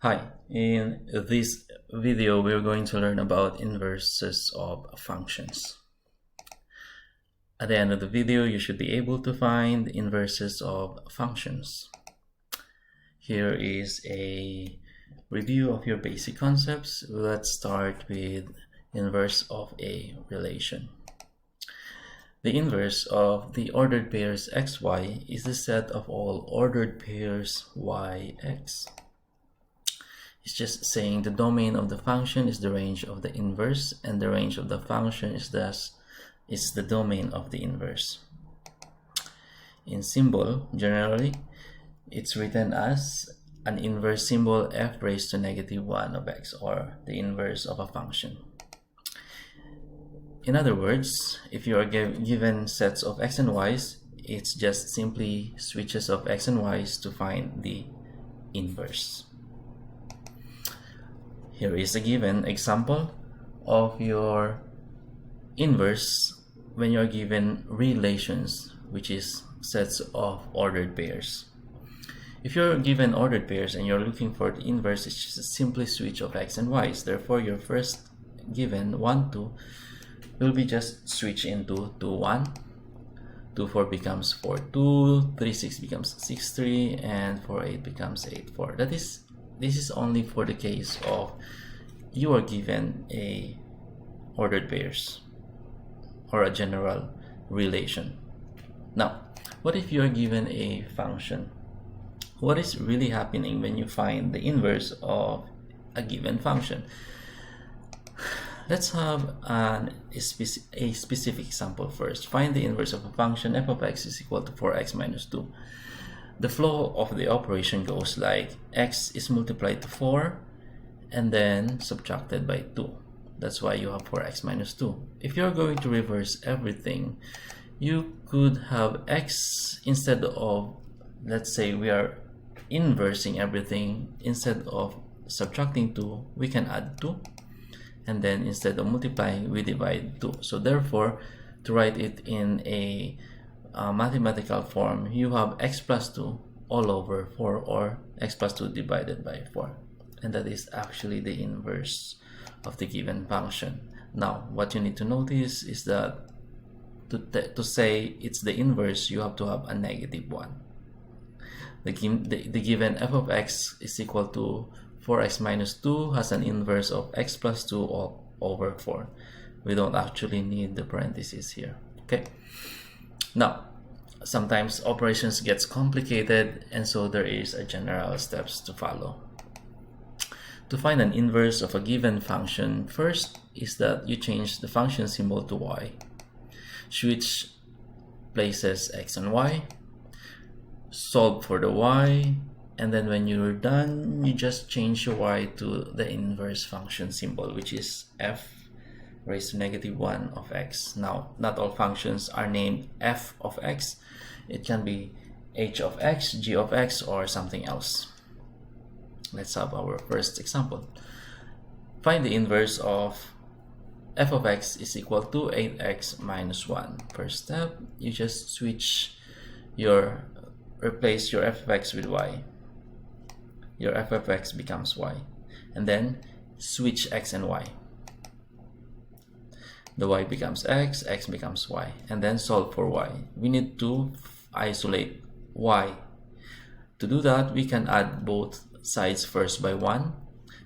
Hi, in this video we're going to learn about inverses of functions. At the end of the video you should be able to find inverses of functions. Here is a review of your basic concepts. Let's start with inverse of a relation. The inverse of the ordered pairs xy is the set of all ordered pairs yx. It's just saying the domain of the function is the range of the inverse, and the range of the function is the domain of the inverse. In symbol, generally, it's written as an inverse symbol f raised to -1 of x, or the inverse of a function. In other words, if you are given sets of x and y's, it's just simply switches of x and y's to find the inverse. Here is a given example of your inverse when you are given relations, which is sets of ordered pairs. If you're given ordered pairs and you're looking for the inverse, it's just a simply switch of x and y's. Therefore, your first given 1, 2 will be just switch into 2, 1. 2, 4 becomes 4, 2. 3, 6 becomes 6, 3. And 4, 8 becomes 8, 4. This is only for the case of you are given a ordered pairs or a general relation. Now, what if you are given a function? What is really happening when you find the inverse of a given function? Let's have a specific example first. Find the inverse of a function f of x is equal to 4x minus 2. The flow of the operation goes like x is multiplied to 4 and then subtracted by 2. That's why you have 4x minus 2. If you're going to reverse everything, you could have x instead of, let's say we are inversing everything, instead of subtracting 2, we can add 2. And then instead of multiplying, we divide 2. So therefore, to write it in a mathematical form, you have x plus 2 all over 4, or x plus 2 divided by 4. And that is actually the inverse of the given function. Now, what you need to notice is that to say it's the inverse, you have to have a -1. The given f of x is equal to 4x minus 2 has an inverse of x plus 2 all over 4. We don't actually need the parentheses here. Okay. Now, sometimes operations gets complicated, and so there is a general steps to follow. To find an inverse of a given function, first is that you change the function symbol to y. Switch places x and y, solve for the y, and then when you're done, you just change your y to the inverse function symbol, which is f raised to -1 of x. Now, not all functions are named f of x. It can be h of x, g of x, or something else. Let's have our first example. Find the inverse of f of x is equal to 8x minus 1. First step, you just replace your f of x with y. Your f of x becomes y. And then switch x and y. The y becomes x becomes y, and then solve for y. We need to isolate y. To do that, we can add both sides first by 1.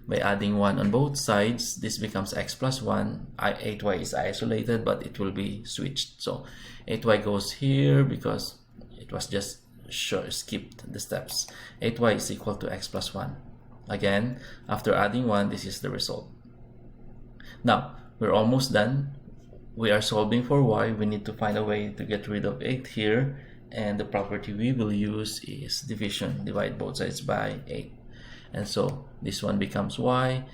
By adding 1 on both sides, this becomes x plus 1. 8y is isolated, but it will be switched. So 8y goes here because it was just skipped the steps. 8y is equal to x plus 1. Again, after adding 1, this is the result. Now, we're almost done. We are solving for y. We need to find a way to get rid of 8 here, and the property we will use is division. Divide both sides by 8. And so this one becomes y.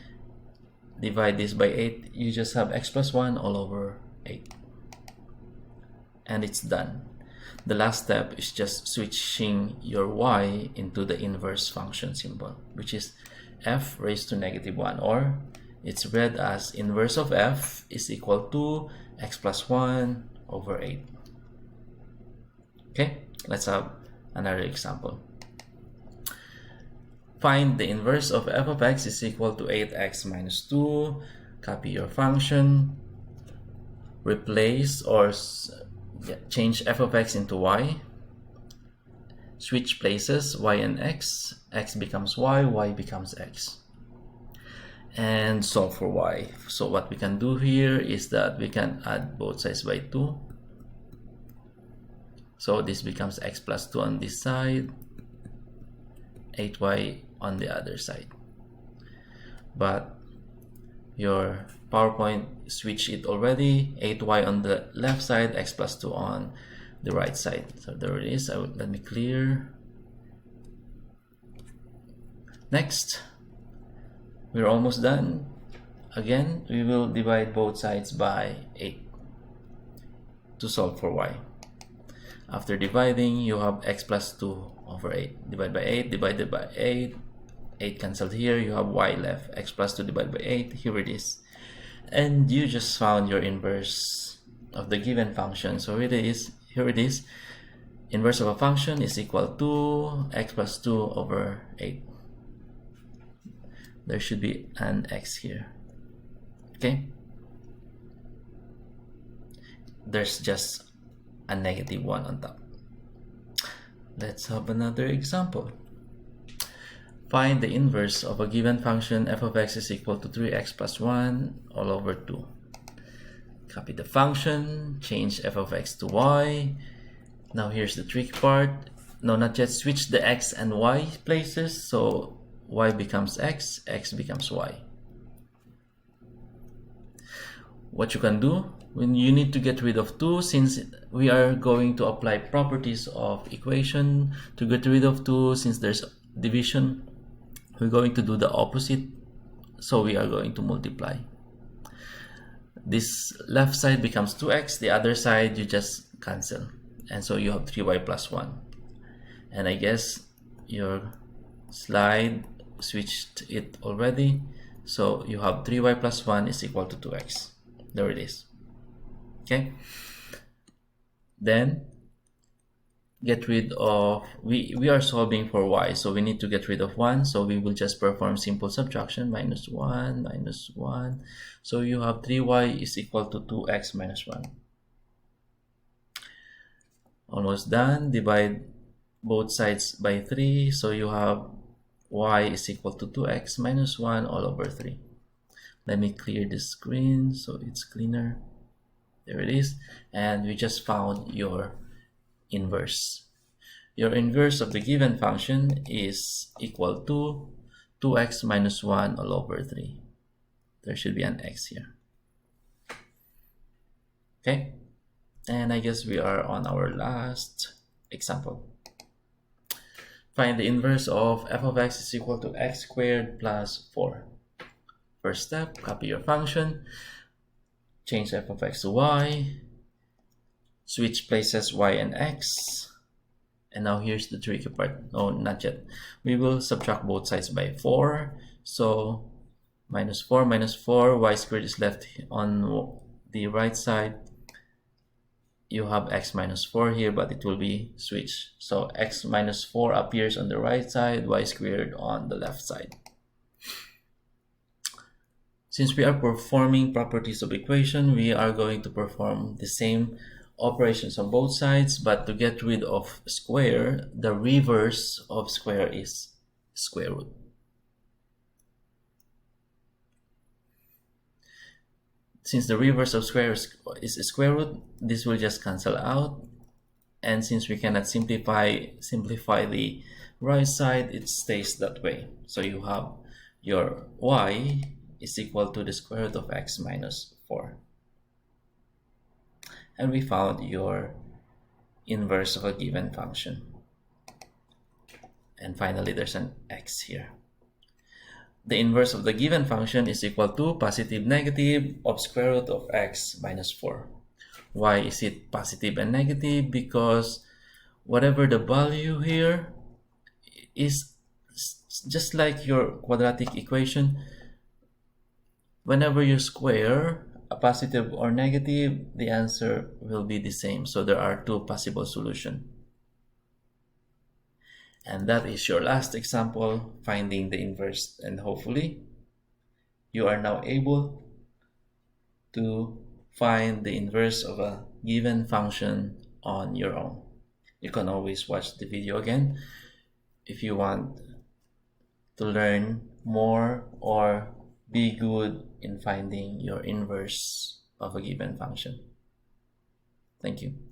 Divide this by 8. You just have x plus 1 all over 8. And it's done. The last step is just switching your y into the inverse function symbol, which is f raised to -1, or it's read as inverse of f is equal to x plus 1 over 8. Okay, let's have another example. Find the inverse of f of x is equal to 8x minus 2. Copy your function. Replace or change f of x into y. Switch places y and x. X becomes y becomes x. And solve for y. So what we can do here is that we can add both sides by 2. So this becomes x plus 2 on this side, 8y on the other side. But your PowerPoint switched it already, 8y on the left side, x plus 2 on the right side. So there it is. Let me clear. Next, we're almost done. Again, we will divide both sides by 8 to solve for y. After dividing, you have x plus 2 over 8. Divide by 8, divided by 8. 8 cancelled here, you have y left. X plus 2 divided by 8, here it is. And you just found your inverse of the given function. So here it is. Inverse of a function is equal to x plus 2 over 8. There should be an x here. Okay? There's just a negative 1 on top. Let's have another example. Find the inverse of a given function f of x is equal to 3x plus 1 all over 2. Copy the function, change f of x to y. Now here's the tricky part. No, not yet. Switch the x and y places. So y becomes x, x becomes y. What you can do, when you need to get rid of 2, since we are going to apply properties of equation to get rid of 2, since there's division, we're going to do the opposite. So we are going to multiply. This left side becomes 2x, the other side you just cancel. And so you have 3y plus 1. And I guess your slide switched it already. So you have 3y plus 1 is equal to 2x. There it is. Okay. Then get rid of, we are solving for y, so we need to get rid of 1. So we will just perform simple subtraction, minus 1, minus 1. So you have 3y is equal to 2x minus 1. Almost done. Divide both sides by 3. So you have y is equal to 2x minus 1 all over 3. Let me clear the screen so it's cleaner. There it is. And we just found your inverse. Your inverse of the given function is equal to 2x minus 1 all over 3. There should be an x here. Okay. And I guess we are on our last example. Find the inverse of f of x is equal to x squared plus 4. First step, copy your function, change f of x to y, switch places y and x, and now here's the tricky part. No, not yet. We will subtract both sides by 4. So minus 4 minus 4, y squared is left on the right side. You have x minus 4 here, but it will be switched. So x minus 4 appears on the right side, y squared on the left side. Since we are performing properties of equation, we are going to perform the same operations on both sides, but to get rid of square, the reverse of square is square root. Since the reverse of square is square root, this will just cancel out. And since we cannot simplify the right side, it stays that way. So you have your y is equal to the square root of x minus 4. And we found your inverse of a given function. And finally, there's an x here. The inverse of the given function is equal to positive negative of square root of x minus 4. Why is it positive and negative? Because whatever the value here is just like your quadratic equation. Whenever you square a positive or negative, the answer will be the same. So there are two possible solutions. And that is your last example, finding the inverse. And hopefully you are now able to find the inverse of a given function on your own. You can always watch the video again if you want to learn more or be good in finding your inverse of a given function. Thank you.